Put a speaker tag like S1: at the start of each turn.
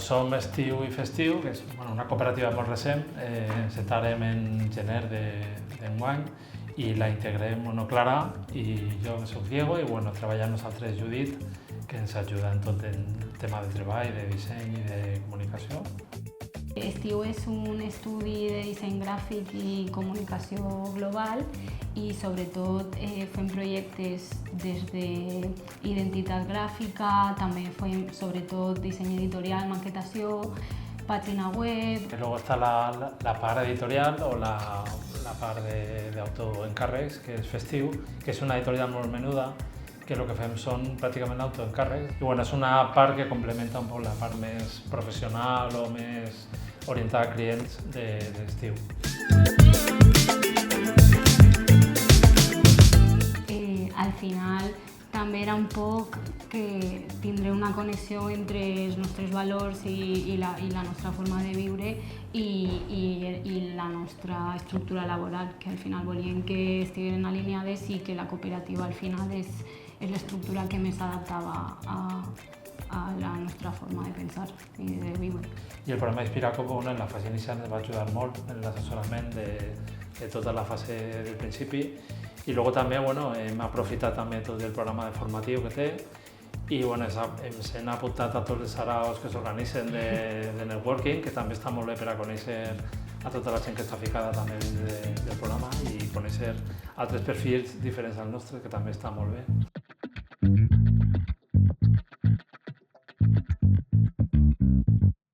S1: som estiu i festiu, que és una cooperativa molt recent, encetarem en gener d'enguany i la integrem Clara i jo que soc Diego i treballem nosaltres Judit, que ens ajuda en tot el tema de treball, de disseny i de comunicació.
S2: Estiu és un estudi de disseny gràfic i comunicació global i sobretot fem projectes des d'identitat gràfica, també fem sobretot disseny editorial, maquetació, pàgina web.
S1: Luego está la part editorial o la part d'autoencàrrecs, que és festiu, que és una editorial molt menuda, que el que fem són pràcticament autoencàrrecs. I és una part que complementa un poc la part més professional o més orientada a clients d'estiu.
S2: Al final també era un poc que tindre una connexió entre els nostres valors i la nostra forma de viure i la nostra estructura laboral, que al final volíem que estiguin alineades i que la cooperativa al final és l'estructura que més s'adaptava a la nostra forma de pensar i de viure.
S1: I el programa Inspiraco en la fase inicial ens va ajudar molt en l'assessorament de tota la fase del principi i també hem aprofitat també tot el programa formatiu que té i ens hem apuntat a tots els saraos que s'organitzen de networking, que també està molt bé per a conèixer a tota la gent que està ficada també dins del programa i conèixer altres perfils diferents al nostre, que també està molt bé.